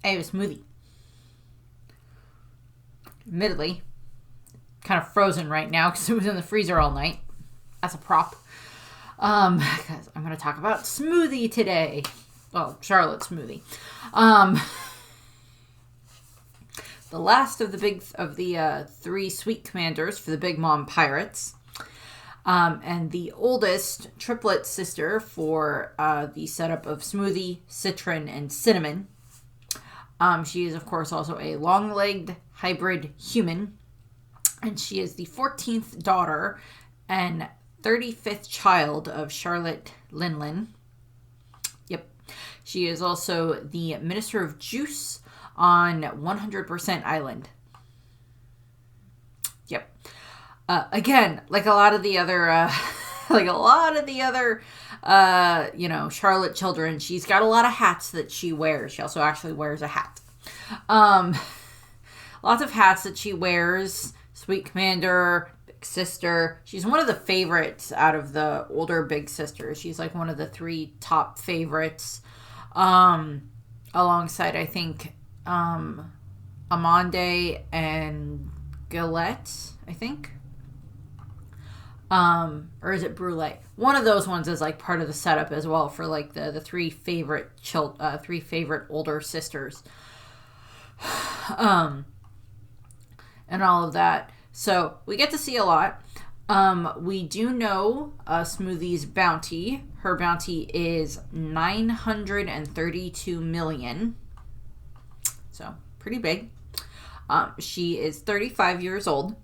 I have a smoothie. Admittedly, kind of frozen right now because it was in the freezer all night. That's a prop. Because I'm going to talk about smoothie today. Well, Charlotte smoothie. The last of the three sweet commanders for the Big Mom Pirates. And the oldest triplet sister for the setup of Smoothie, Citron, and Cinnamon. She is, of course, also a long-legged hybrid human. And she is the 14th daughter and 35th child of Charlotte Linlin. Yep. She is also the Minister of Juice on 100% Island. Yep. Again, like a lot of the other, Charlotte children, she's got a lot of hats that she wears. She also actually wears a hat. Lots of hats that she wears. Sweet Commander, Big Sister. She's one of the favorites out of the older Big Sisters. She's like one of the three top favorites. Alongside, I think, Amande and Galette, I think. Or is it Brule? One of those ones is like part of the setup as well for like the three favorite older sisters. And all of that. So we get to see a lot. We do know Smoothie's bounty. Her bounty is 932 million. So pretty big. She is 35 years old.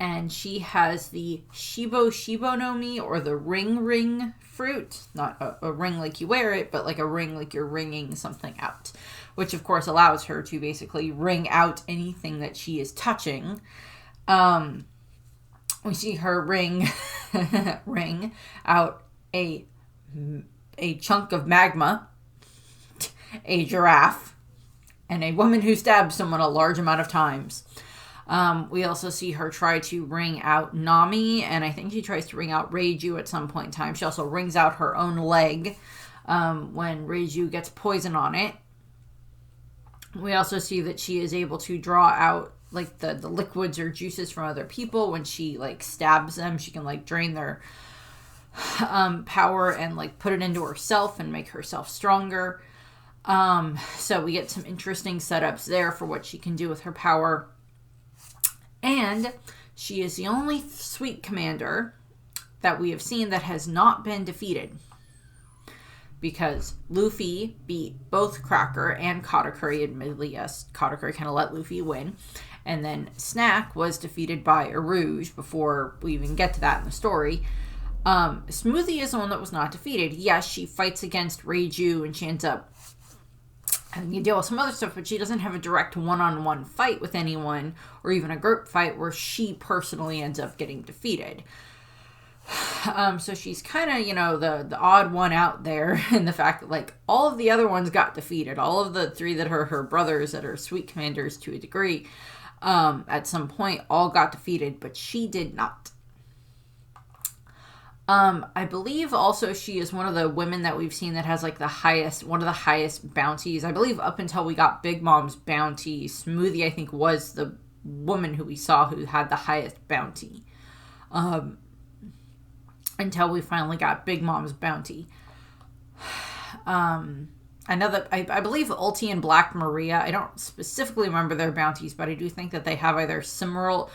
And she has the Shibo no Mi, or the ring fruit. Not a ring like you wear it, but like a ring like you're ringing something out. Which, of course, allows her to basically ring out anything that she is touching. We see her ring out a chunk of magma, a giraffe, and a woman who stabs someone a large amount of times. We also see her try to ring out Nami, and I think she tries to ring out Reiju at some point in time. She also rings out her own leg when Reiju gets poison on it. We also see that she is able to draw out like the liquids or juices from other people. When she like stabs them, she can like drain their power and like put it into herself and make herself stronger. So we get some interesting setups there for what she can do with her power. And she is the only sweet commander that we have seen that has not been defeated. Because Luffy beat both Cracker and Katakuri. Admittedly, yes, Katakuri kind of let Luffy win. And then Snack was defeated by Arouge before we even get to that in the story. Smoothie is the one that was not defeated. Yes, she fights against Reiju and she ends up having to deal with some other stuff, but she doesn't have a direct one-on-one fight with anyone or even a group fight where she personally ends up getting defeated. So she's kind of, the odd one out there in the fact that, like, all of the other ones got defeated. All of the three that are her brothers that are sweet commanders to a degree, at some point, all got defeated, but she did not. I believe also she is one of the women that we've seen that has, like, one of the highest bounties. I believe up until we got Big Mom's bounty, Smoothie, I think, was the woman who we saw who had the highest bounty. Until we finally got Big Mom's bounty. I know that I believe Ulti and Black Maria, I don't specifically remember their bounties, but I do think that they have either similar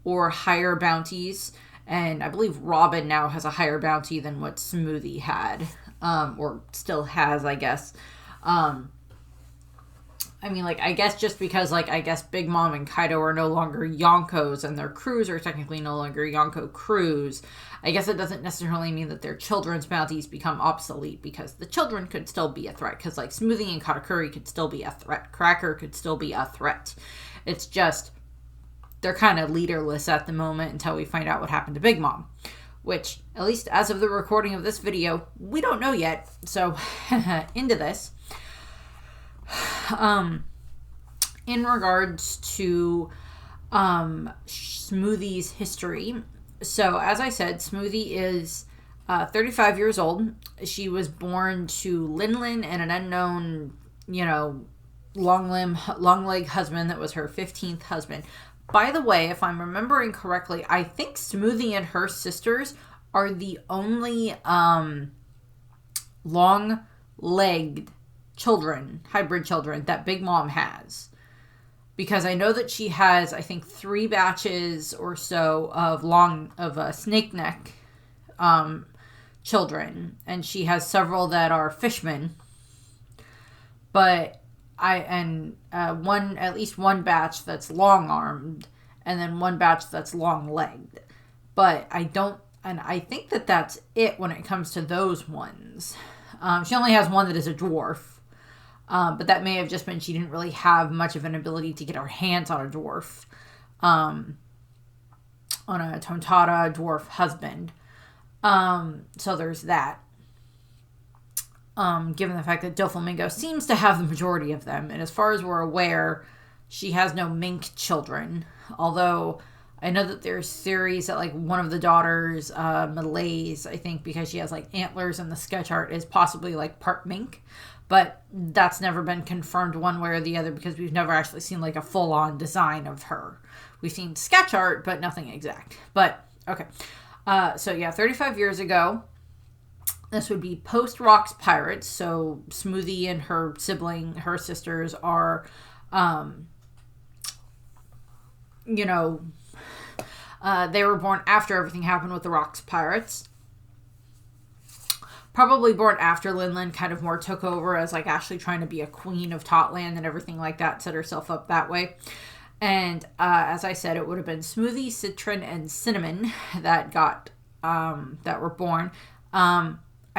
or higher bounties. And I believe Robin now has a higher bounty than what Smoothie had. Or still has, I guess. I mean, like, I guess just because, like, I guess Big Mom and Kaido are no longer Yonkos and their crews are technically no longer Yonko crews, I guess it doesn't necessarily mean that their children's bounties become obsolete, because the children could still be a threat, because, like, Smoothie and Katakuri could still be a threat. Cracker could still be a threat. It's just, they're kind of leaderless at the moment until we find out what happened to Big Mom. Which, at least as of the recording of this video, we don't know yet. So, into this. In regards to Smoothie's history, so as I said, Smoothie is 35 years old. She was born to Linlin and an unknown you know, long leg husband that was her 15th husband. By the way, if I'm remembering correctly, I think Smoothie and her sisters are the only long-legged children, hybrid children, that Big Mom has. Because I know that she has, I think, 3 batches or so of snake neck children. And she has several that are fishmen. But at least one batch that's long-armed, and then one batch that's long-legged. But I think that that's it when it comes to those ones. She only has one that is a dwarf, but that may have just been she didn't really have much of an ability to get her hands on a dwarf, on a Tontata dwarf husband. So there's that. Given the fact that Doflamingo seems to have the majority of them. And as far as we're aware, she has no mink children. Although I know that there's theories that, like, one of the daughters, Malaise, I think, because she has, like, antlers in the sketch art, is possibly, like, part mink. But that's never been confirmed one way or the other because we've never actually seen, like, a full-on design of her. We've seen sketch art, but nothing exact. But, okay. So, yeah, 35 years ago. This would be post-Rocks Pirates, so Smoothie and her sisters are, they were born after everything happened with the Rocks Pirates. Probably born after Linlin kind of more took over as, like, actually trying to be a queen of Totland and everything like that, set herself up that way. And, as I said, it would have been Smoothie, Citron, and Cinnamon that were born.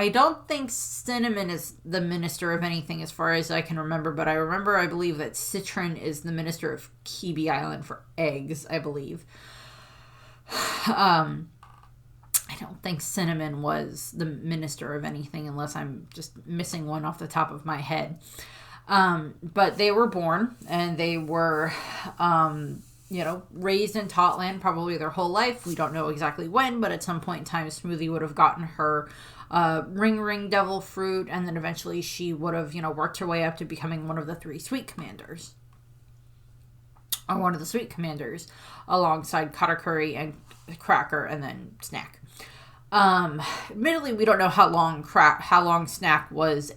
I don't think Cinnamon is the minister of anything as far as I can remember, but I believe that Citron is the minister of Kibi Island for eggs, I believe. I don't think Cinnamon was the minister of anything unless I'm just missing one off the top of my head. But they were born and they were, raised in Totland probably their whole life. We don't know exactly when, but at some point in time, Smoothie would have gotten her ring devil fruit, and then eventually she would have, worked her way up to becoming one of the 3 sweet commanders. Or one of the sweet commanders, alongside Katakuri and Cracker, and then Snack. Admittedly, we don't know how long Snack was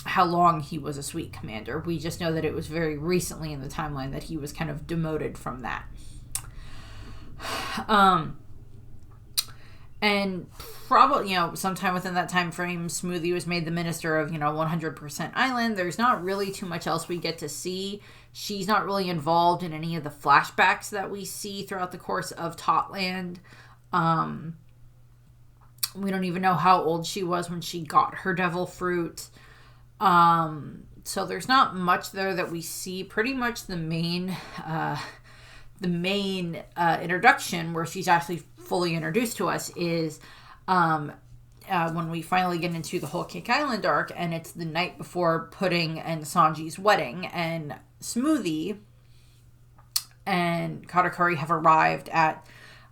how long he was a sweet commander. We just know that it was very recently in the timeline that he was kind of demoted from that. And probably, sometime within that time frame, Smoothie was made the minister of, 100% Island. There's not really too much else we get to see. She's not really involved in any of the flashbacks that we see throughout the course of Totland. We don't even know how old she was when she got her devil fruit. So there's not much there that we see. Pretty much the main introduction where she's actually fully introduced to us is when we finally get into the Whole Cake Island arc, and it's the night before Pudding and Sanji's wedding, and Smoothie and Katakuri have arrived at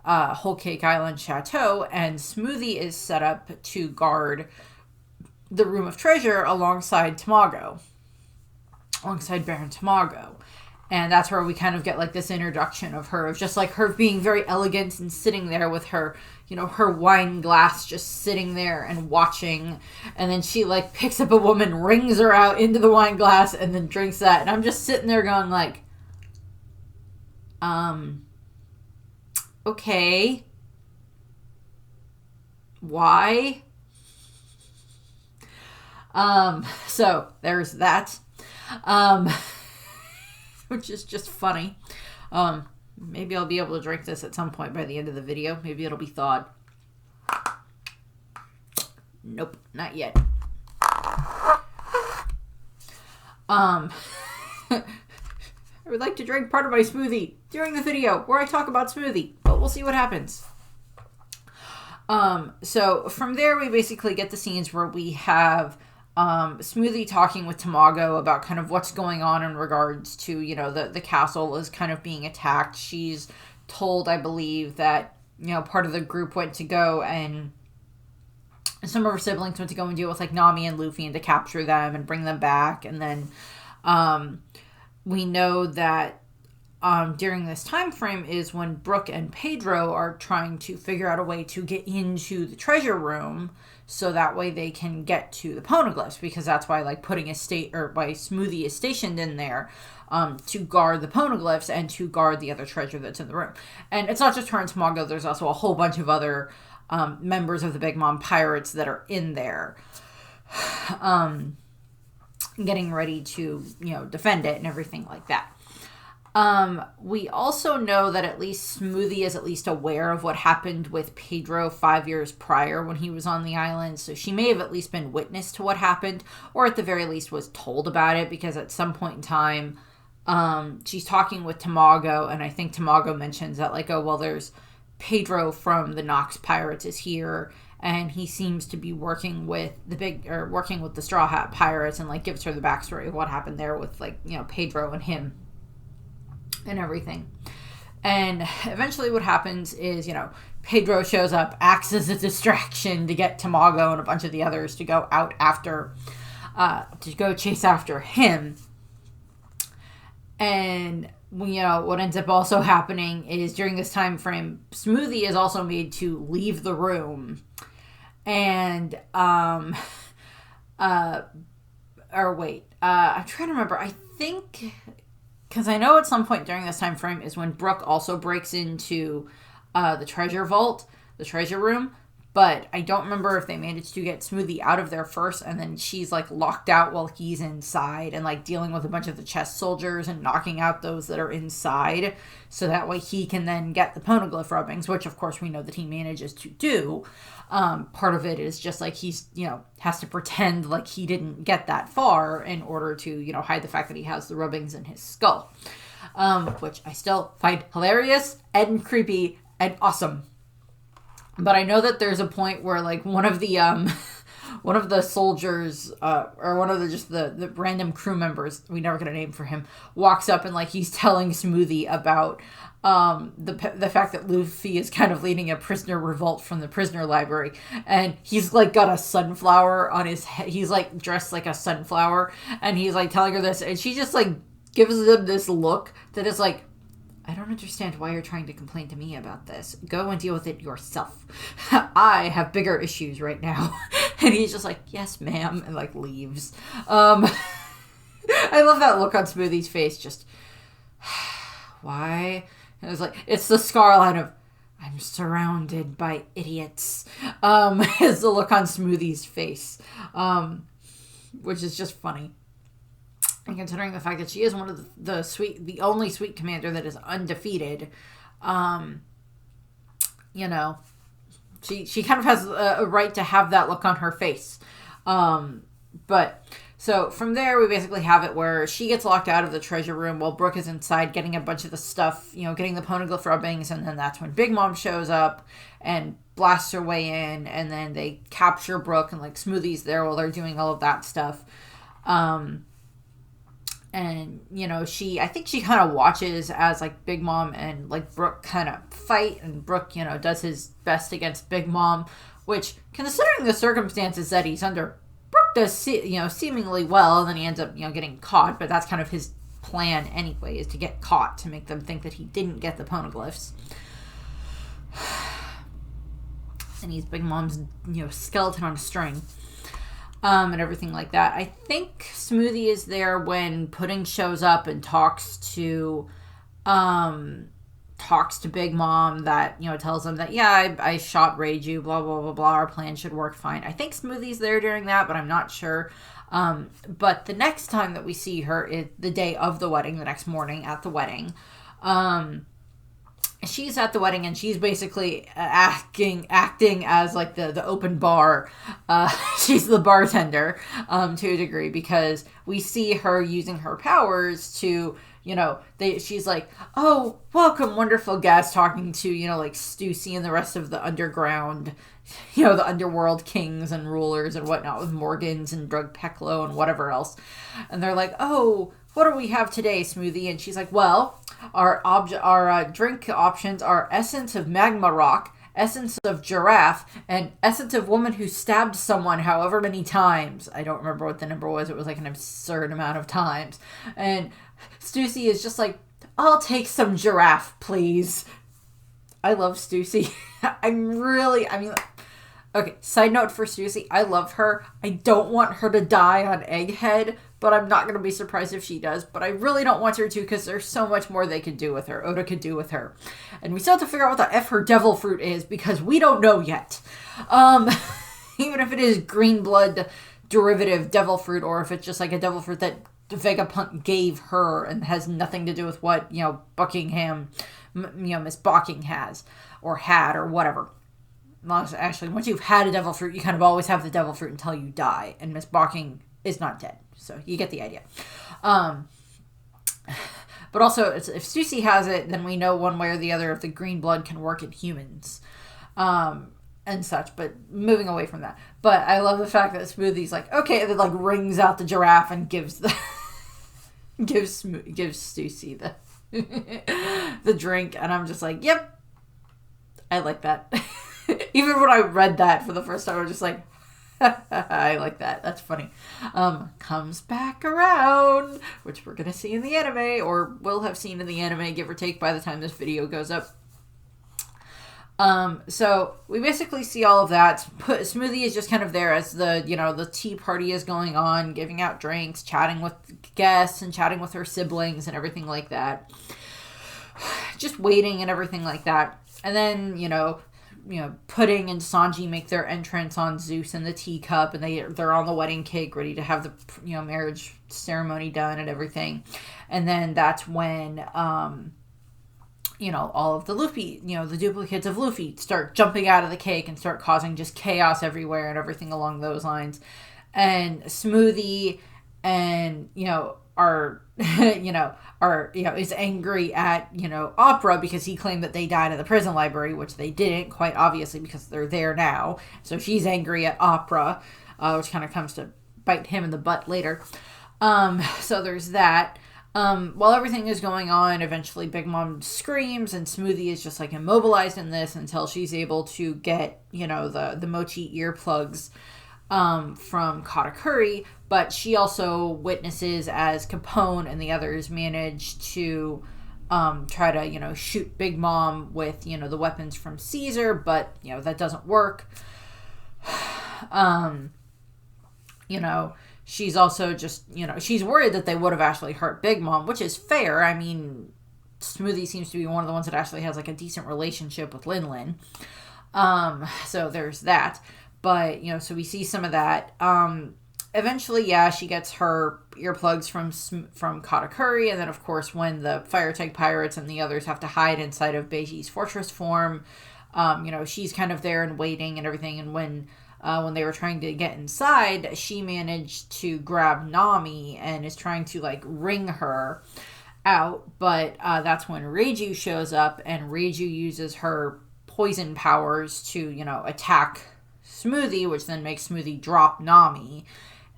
Whole Cake Island Chateau, and Smoothie is set up to guard the Room of Treasure alongside Baron Tamago. And that's where we kind of get, like, this introduction of her, of just, like, her being very elegant and sitting there with her, her wine glass just sitting there and watching. And then she, like, picks up a woman, rings her out into the wine glass, and then drinks that. And I'm just sitting there going, like, okay. Why? So there's that. Which is just funny. Maybe I'll be able to drink this at some point by the end of the video. Maybe it'll be thawed. Nope, not yet. I would like to drink part of my smoothie during the video where I talk about smoothie, but we'll see what happens. So from there, we basically get the scenes where we have Smoothie talking with Tamago about kind of what's going on in regards to, the castle is kind of being attacked. She's told, I believe, that, part of the group went to go and some of her siblings went to go and deal with like Nami and Luffy and to capture them and bring them back. And then we know that during this time frame is when Brook and Pedro are trying to figure out a way to get into the treasure room so that way they can get to the poneglyphs, because that's why like why Smoothie is stationed in there to guard the poneglyphs and to guard the other treasure that's in the room. And it's not just her and Tamago, there's also a whole bunch of other members of the Big Mom Pirates that are in there getting ready to, defend it and everything like that. We also know that at least Smoothie is at least aware of what happened with Pedro 5 years prior when he was on the island. So she may have at least been witness to what happened, or at the very least was told about it, because at some point in time, she's talking with Tamago, and I think Tamago mentions that like, oh, well, there's Pedro from the Nox Pirates is here, and he seems to be working with the Straw Hat Pirates, and like gives her the backstory of what happened there with like, Pedro and him and everything. And eventually what happens is, Pedro shows up, acts as a distraction to get Tamago and a bunch of the others to go out after, to go chase after him. And, what ends up also happening is during this time frame, Smoothie is also made to leave the room. And, I'm trying to remember, I think, because I know at some point during this time frame is when Brook also breaks into the treasure vault, the treasure room, but I don't remember if they managed to get Smoothie out of there first, and then she's like locked out while he's inside and like dealing with a bunch of the chest soldiers and knocking out those that are inside, so that way he can then get the poneglyph rubbings, which of course we know that he manages to do. Part of it is just like he's, has to pretend like he didn't get that far in order to, hide the fact that he has the rubbings in his skull, which I still find hilarious and creepy and awesome. But I know that there's a point where like one of the soldiers, or one of the random crew members, we never get a name for him, walks up and like he's telling Smoothie about the fact that Luffy is kind of leading a prisoner revolt from the prisoner library, and he's like got a sunflower on his head. He's like dressed like a sunflower, and he's like telling her this, and she just like gives him this look that is like, I don't understand why you're trying to complain to me about this. Go and deal with it yourself. I have bigger issues right now. And he's just like, yes, ma'am, and like leaves. I love that look on Smoothie's face. Just, why? And it's like, it's the scar line of, I'm surrounded by idiots. Is the look on Smoothie's face. Which is just funny. And considering the fact that she is one of the only sweet commander that is undefeated, she kind of has a right to have that look on her face. But so from there, we basically have it where she gets locked out of the treasure room while Brook is inside getting a bunch of the stuff, getting the poneglyph rubbings, and then that's when Big Mom shows up and blasts her way in, and then they capture Brook, and like Smoothie's there while they're doing all of that stuff. And, I think she kind of watches as, like, Big Mom and, like, Brook kind of fight. And Brook, does his best against Big Mom. Which, considering the circumstances that he's under, Brook does, seemingly well. And then he ends up, getting caught. But that's kind of his plan anyway, is to get caught. To make them think that he didn't get the poneglyphs. And he's Big Mom's, skeleton on a string. And everything like that. I think Smoothie is there when Pudding shows up and talks to Big Mom, that, tells him that, yeah, I shot Reiju, blah, blah, blah, blah, our plan should work fine. I think Smoothie's there during that, but I'm not sure. But the next time that we see her is the day of the wedding, the next morning at the wedding. She's at the wedding, and she's basically acting as like the open bar. She's the bartender to a degree, because we see her using her powers to, she's like, oh, welcome, wonderful guest, talking to, like Stussy and the rest of the underground, the underworld kings and rulers and whatnot, with Morgans and Drug Peclo and whatever else. And they're like, oh, what do we have today, Smoothie? And she's like, well, our drink options are essence of magma rock, essence of giraffe, and essence of woman who stabbed someone however many times. I don't remember what the number was. It was like an absurd amount of times. And Stussy is just like, I'll take some giraffe, please. I love Stussy. Okay, side note for Stussy, I love her. I don't want her to die on Egghead, but I'm not going to be surprised if she does. But I really don't want her to, because there's so much more they could do with her. Oda could do with her. And we still have to figure out what the F her devil fruit is, because we don't know yet. Even if it is green blood derivative devil fruit, or if it's just like a devil fruit that Vegapunk gave her and has nothing to do with what, Buckingham, Miss Balking has, or had, or whatever. Actually, once you've had a devil fruit, you kind of always have the devil fruit until you die. And Miss Balking is not dead. So you get the idea. But also, if Stussy has it, then we know one way or the other if the green blood can work in humans. And such. But moving away from that. But I love the fact that Smoothie's like, okay, and then like rings out the giraffe and gives Stussy the drink. And I'm just like, yep. I like that. Even when I read that for the first time, I was just like, I like that. That's funny. Comes back around, which we're going to see in the anime, or will have seen in the anime, give or take, by the time this video goes up. So we basically see all of that. Smoothie is just kind of there as the tea party is going on, giving out drinks, chatting with guests, and chatting with her siblings and everything like that. Just waiting and everything like that. And then, Pudding and Sanji make their entrance on Zeus and the teacup, and they're on the wedding cake, ready to have the marriage ceremony done and everything. And then that's when all of the Luffy, the duplicates of Luffy start jumping out of the cake and start causing just chaos everywhere and everything along those lines. And Smoothie and is angry at, Opera because he claimed that they died in the prison library, which they didn't, quite obviously, because they're there now. So she's angry at Opera, which kind of comes to bite him in the butt later. So there's that. While everything is going on, eventually Big Mom screams, and Smoothie is just like immobilized in this until she's able to get, the mochi earplugs from Katakuri, but she also witnesses as Capone and the others manage to try to, shoot Big Mom with, the weapons from Caesar, but, that doesn't work. She's also just, she's worried that they would have actually hurt Big Mom, which is fair. I mean, Smoothie seems to be one of the ones that actually has, like, a decent relationship with Lin Lin. So there's that. But, so we see some of that. Eventually, she gets her earplugs from Katakuri. And then, of course, when the Fire Tank Pirates and the others have to hide inside of Beiji's fortress form, she's kind of there and waiting and everything. And when they were trying to get inside, she managed to grab Nami and is trying to, like, wring her out. But that's when Reiju shows up, and Reiju uses her poison powers to, attack Smoothie, which then makes Smoothie drop Nami,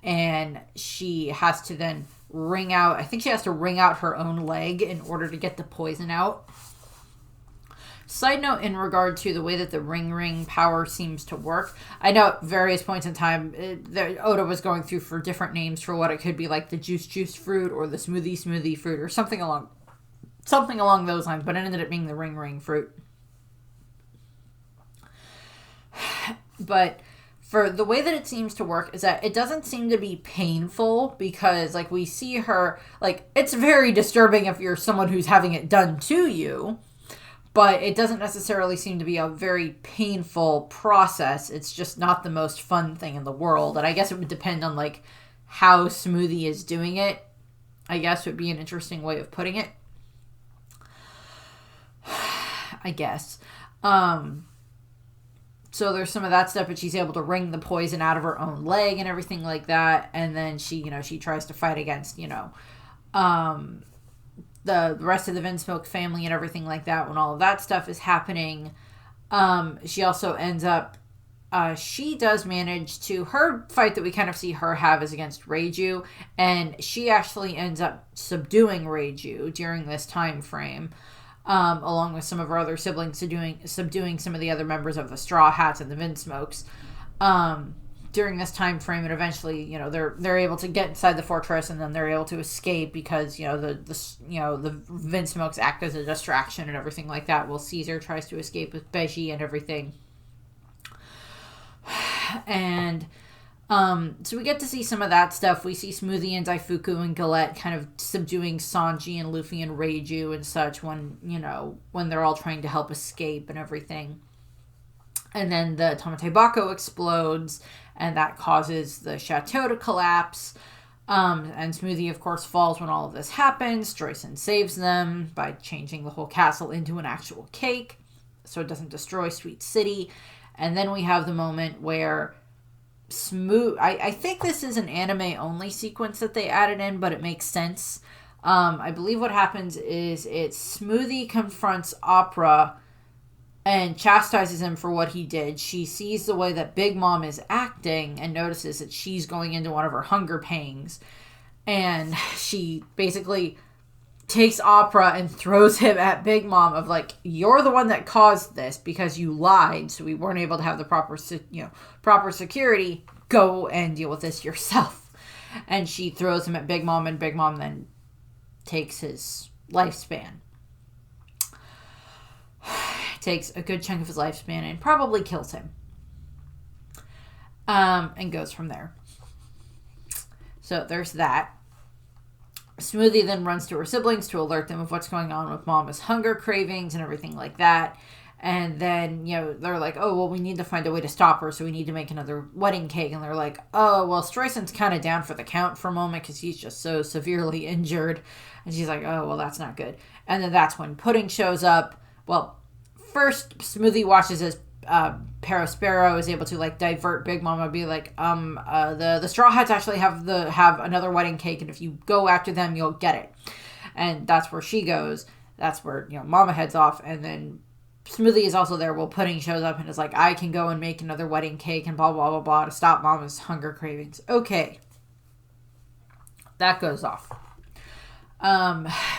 and she has to then wring out her own leg in order to get the poison out. Side note in regard to the way that the ring power seems to work, I know at various points in time Oda was going through for different names for what it could be, like the juice fruit or the smoothie fruit or something along those lines, but it ended up being the ring fruit. But for the way that it seems to work is that it doesn't seem to be painful, because, like, we see her, like, it's very disturbing if you're someone who's having it done to you, but it doesn't necessarily seem to be a very painful process. It's just not the most fun thing in the world, and I guess it would depend on, like, how Smoothie is doing it, I guess would be an interesting way of putting it. I guess. So there's some of that stuff, but she's able to wring the poison out of her own leg and everything like that. And then she tries to fight against, the rest of the Vinsmoke family and everything like that when all of that stuff is happening. She also ends up, she does manage to, her fight that we kind of see her have is against Reiju. And she actually ends up subduing Reiju during this time frame. along with some of her other siblings, subduing some of the other members of the Straw Hats and the Vinsmokes during this time frame. And eventually, you know, they're able to get inside the fortress, and then they're able to escape because, you know, the Vinsmokes act as a distraction and everything like that. While Caesar tries to escape with Beji and everything. And so we get to see some of that stuff. We see Smoothie and Daifuku and Galette kind of subduing Sanji and Luffy and Reiju and such when they're all trying to help escape and everything. And then the Tamate Bako explodes, and that causes the chateau to collapse. And Smoothie, of course, falls when all of this happens. Joyson saves them by changing the whole castle into an actual cake so it doesn't destroy Sweet City. And then we have the moment where I think this is an anime-only sequence that they added in, but it makes sense. I believe what happens is Smoothie confronts Opera and chastises him for what he did. She sees the way that Big Mom is acting and notices that she's going into one of her hunger pangs. And she basically takes Opera and throws him at Big Mom of like, you're the one that caused this because you lied, so we weren't able to have the proper security. Go and deal with this yourself. And she throws him at Big Mom, and Big Mom then takes his lifespan. Takes a good chunk of his lifespan and probably kills him. And goes from there. So there's that. Smoothie then runs to her siblings to alert them of what's going on with Mama's hunger cravings and everything like that. And then, you know, they're like, oh, well, we need to find a way to stop her, so we need to make another wedding cake. And they're like, oh, well, Streisand's kind of down for the count for a moment because he's just so severely injured. And she's like, oh, well, that's not good. And then that's when Pudding shows up. Well, first, Smoothie watches as Perospero is able to like divert Big Mama, be like, the Straw Hats actually have another wedding cake, and if you go after them, you'll get it. And that's where she goes. That's where, you know, Mama heads off, and then Smoothie is also there. Well, Pudding shows up and is like, I can go and make another wedding cake and blah blah blah blah to stop Mama's hunger cravings. Okay, that goes off.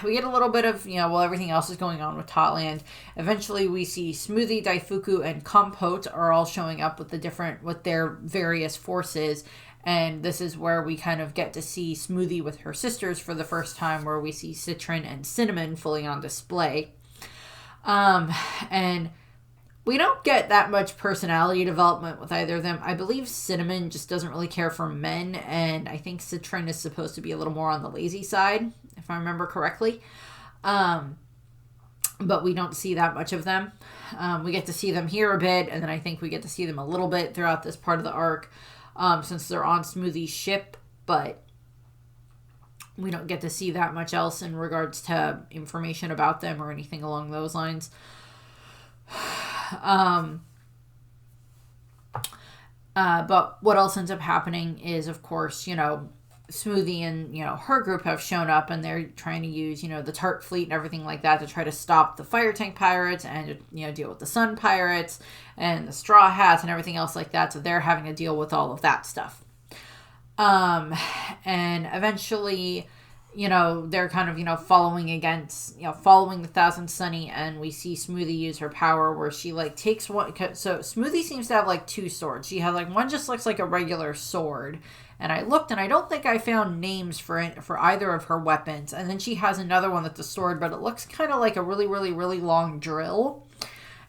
We get a little bit of, you know, while everything else is going on with Totland. Eventually we see Smoothie, Daifuku, and Compote are all showing up with their various forces. And this is where we kind of get to see Smoothie with her sisters for the first time, where we see Citron and Cinnamon fully on display. And we don't get that much personality development with either of them. I believe Cinnamon just doesn't really care for men, and I think Citron is supposed to be a little more on the lazy side, if I remember correctly. But we don't see that much of them. We get to see them here a bit, and then I think we get to see them a little bit throughout this part of the arc, since they're on Smoothie's ship, but we don't get to see that much else in regards to information about them or anything along those lines. But what else ends up happening is, of course, you know, Smoothie and, you know, her group have shown up, and they're trying to use, you know, the Tart Fleet and everything like that to try to stop the Fire Tank Pirates and, you know, deal with the Sun Pirates and the Straw Hats and everything else like that. So they're having to deal with all of that stuff. And eventually, you know, they're kind of, you know, following the Thousand Sunny, and we see Smoothie use her power where she, like, takes one. So Smoothie seems to have, like, two swords. She has, like, one just looks like a regular sword, and I looked, and I don't think I found names for either of her weapons. And then she has another one that's a sword, but it looks kind of like a really, really, really long drill.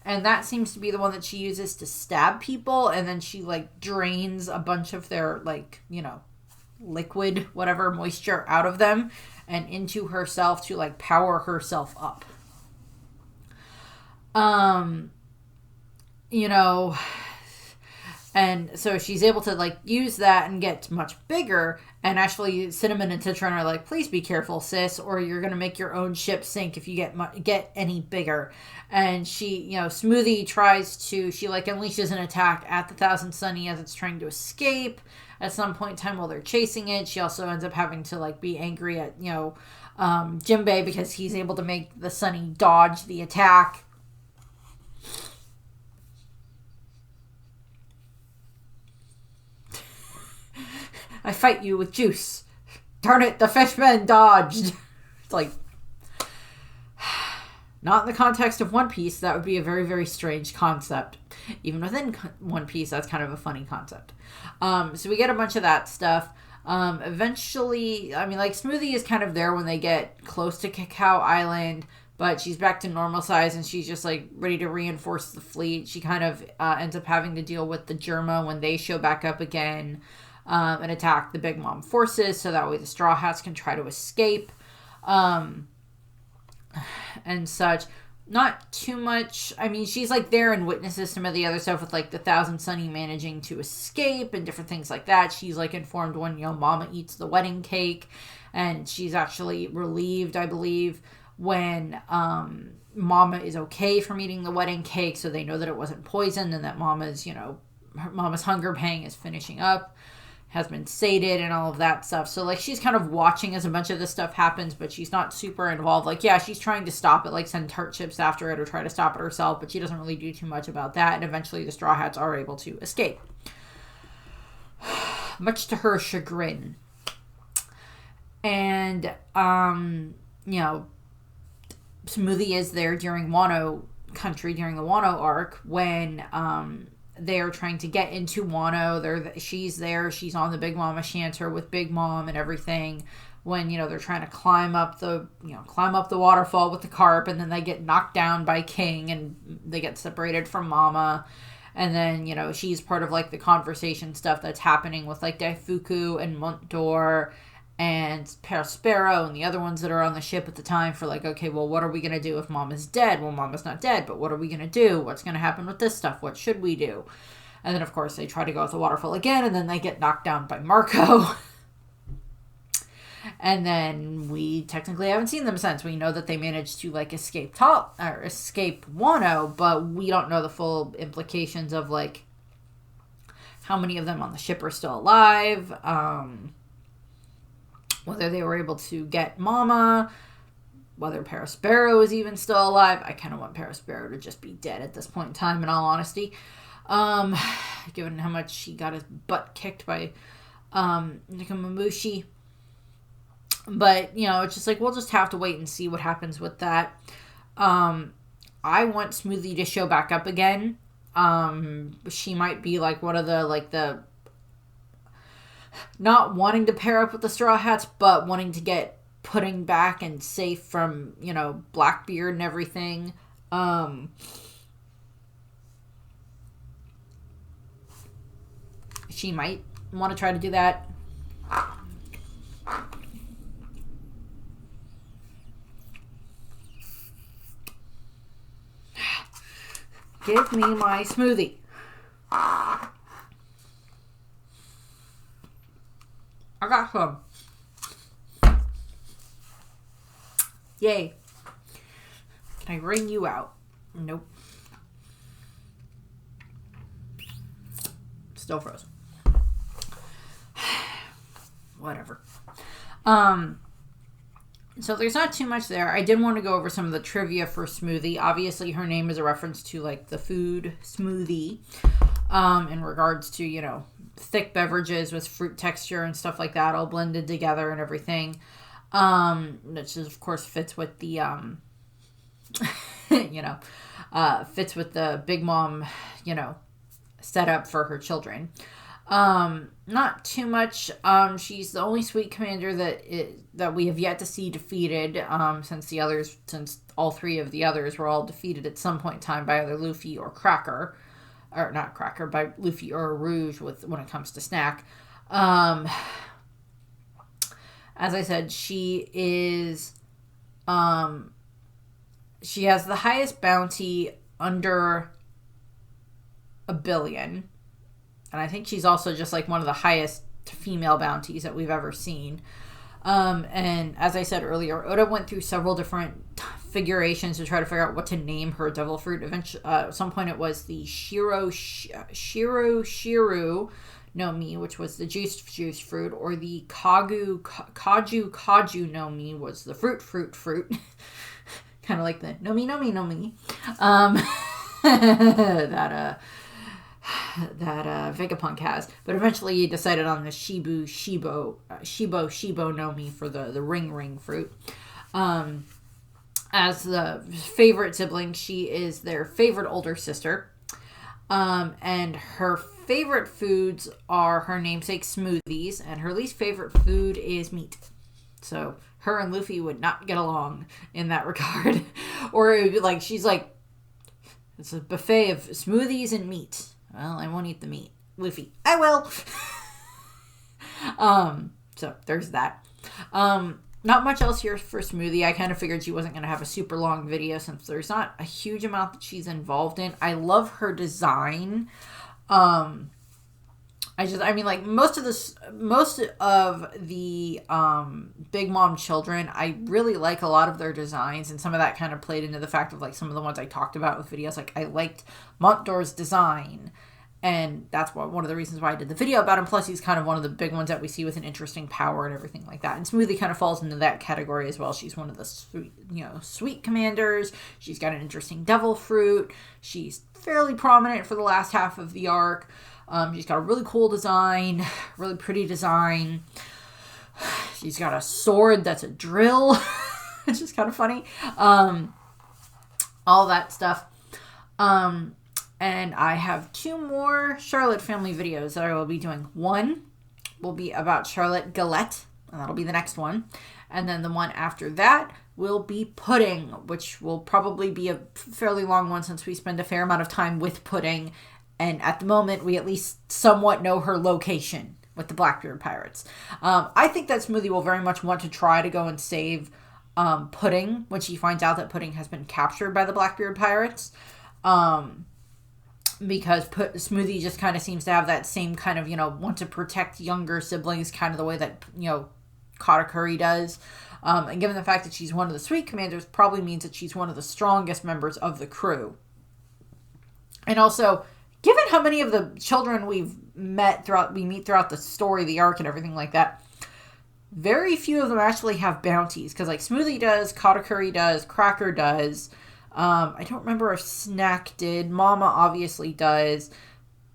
And that seems to be the one that she uses to stab people, and then she, like, drains a bunch of their, like, you know, liquid, whatever, moisture out of them and into herself to, like, power herself up. You know, and so she's able to, like, use that and get much bigger. And actually, Cinnamon and Citron are like, please be careful, sis, or you're going to make your own ship sink if you get any bigger. And she, you know, Smoothie she, like, unleashes an attack at the Thousand Sunny as it's trying to escape at some point in time while they're chasing it. She also ends up having to, like, be angry at, you know, Jinbei because he's able to make the Sunny dodge the attack. I fight you with juice. Darn it, the fishman dodged. It's like, Not in the context of One Piece. That would be a very, very strange concept. Even within One Piece, that's kind of a funny concept. So we get a bunch of that stuff. Eventually, I mean, like, Smoothie is kind of there when they get close to Cacao Island, but she's back to normal size, and she's just, like, ready to reinforce the fleet. She kind of ends up having to deal with the Germa when they show back up again, and attack the Big Mom forces, so that way the Straw Hats can try to escape. And such. Not too much. I mean, she's like there and witnesses some of the other stuff with like the Thousand Sunny managing to escape and different things like that. She's like informed when, you know, Mama eats the wedding cake, and she's actually relieved, I believe, when Mama is okay from eating the wedding cake, so they know that it wasn't poisoned and that Mama's, you know, Mama's hunger pang is finishing up, has been sated and all of that stuff. So, like, she's kind of watching as a bunch of this stuff happens, but she's not super involved. Like, yeah, she's trying to stop it, like send tart chips after it or try to stop it herself, but she doesn't really do too much about that. And eventually the Straw Hats are able to escape, much to her chagrin. And, you know, Smoothie is there during Wano country, during the Wano arc, when, they're trying to get into Wano. She's there. She's on the Big Mama Shanter with Big Mom and everything. When, you know, they're trying to climb up the waterfall with the carp, and then they get knocked down by King, and they get separated from Mama. And then, you know, she's part of like the conversation stuff that's happening with like Daifuku and Montdor and Perospero and the other ones that are on the ship at the time for like, okay, well, what are we going to do if Mama's dead? Well, Mama's not dead, but what are we going to do? What's going to happen with this stuff? What should we do? And then, of course, they try to go with the waterfall again, and then they get knocked down by Marco. And then we technically haven't seen them since. We know that they managed to like escape Wano, but we don't know the full implications of like how many of them on the ship are still alive, whether they were able to get Mama, whether Perospero is even still alive. I kind of want Perospero to just be dead at this point in time, in all honesty. Given how much he got his butt kicked by Nikomamushi. But, you know, it's just like, we'll just have to wait and see what happens with that. I want Smoothie to show back up again. She might be like one of the not wanting to pair up with the Straw Hats, but wanting to get Pudding back and safe from, you know, Blackbeard and everything. She might want to try to do that. Give me my smoothie. I got some. Yay. Can I wring you out? Nope. Still frozen. Whatever. So there's not too much there. I did want to go over some of the trivia for Smoothie. Obviously, her name is a reference to, like, the food smoothie, in regards to, you know, thick beverages with fruit texture and stuff like that all blended together and everything. Which is, of course, fits with the, you know, fits with the Big Mom, you know, setup for her children. Not too much. She's the only Sweet Commander that we have yet to see defeated, since all three of the others were all defeated at some point in time by either Luffy or Cracker. Or not Cracker, by Luffy or Rouge when it comes to Snack. As I said, she is, she has the highest bounty under 1 billion. And I think she's also just like one of the highest female bounties that we've ever seen. And as I said earlier, Oda went through several different figurations to try to figure out what to name her devil fruit. Eventually, at some point it was the Shiru no Mi, which was the juice fruit, or the Kaju no Mi was the fruit. Kind of like the no mi. that Vegapunk has, but eventually he decided on the Shibo no Mi for the ring fruit. as the favorite sibling, she is their favorite older sister. And her favorite foods are her namesake smoothies, and her least favorite food is meat. So her and Luffy would not get along in that regard. Or it would be like, she's like, it's a buffet of smoothies and meat. Well, I won't eat the meat. Luffy, I will. So there's that. Not much else here for Smoothie. I kind of figured she wasn't going to have a super long video since there's not a huge amount that she's involved in. I love her design. I mean, like, most of the Big Mom children, I really like a lot of their designs, and some of that kind of played into the fact of, like, some of the ones I talked about with videos. Like, I liked Montdoor's design, and that's one of the reasons why I did the video about him. Plus, he's kind of one of the big ones that we see with an interesting power and everything like that. And Smoothie kind of falls into that category as well. She's one of the sweet commanders. She's got an interesting devil fruit. She's fairly prominent for the last half of the arc. She's got a really cool design, really pretty design. She's got a sword that's a drill, which is kind of funny. All that stuff. And I have 2 more Charlotte family videos that I will be doing. One will be about Charlotte Galette, and that'll be the next one. And then the one after that will be Pudding, which will probably be a fairly long one since we spend a fair amount of time with Pudding. And at the moment, we at least somewhat know her location with the Blackbeard Pirates. I think that Smoothie will very much want to try to go and save Pudding when she finds out that Pudding has been captured by the Blackbeard Pirates. Because Smoothie just kind of seems to have that same kind of, want to protect younger siblings, kind of the way that, Katakuri does. And given the fact that she's one of the Sweet Commanders, probably means that she's one of the strongest members of the crew. And also, given how many of the children we meet throughout the story, the arc, and everything like that, very few of them actually have bounties. Because, like, Smoothie does, Katakuri does, Cracker does. I don't remember if Snack did. Mama obviously does.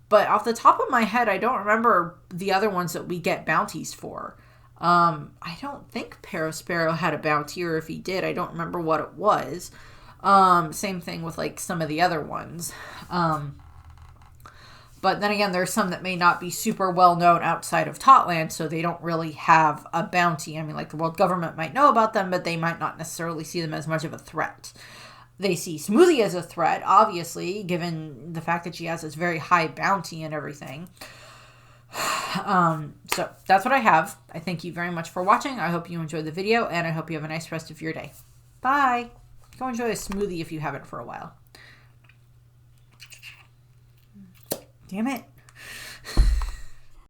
But off the top of my head, I don't remember the other ones that we get bounties for. I don't think Parasparrow had a bounty, or if he did, I don't remember what it was. Same thing with, like, some of the other ones. But then again, there's some that may not be super well known outside of Totland, so they don't really have a bounty. I mean, like, the world government might know about them, but they might not necessarily see them as much of a threat. They see Smoothie as a threat, obviously, given the fact that she has this very high bounty and everything. So that's what I have. I thank you very much for watching. I hope you enjoyed the video, and I hope you have a nice rest of your day. Bye. Go enjoy a smoothie if you haven't for a while. Damn it.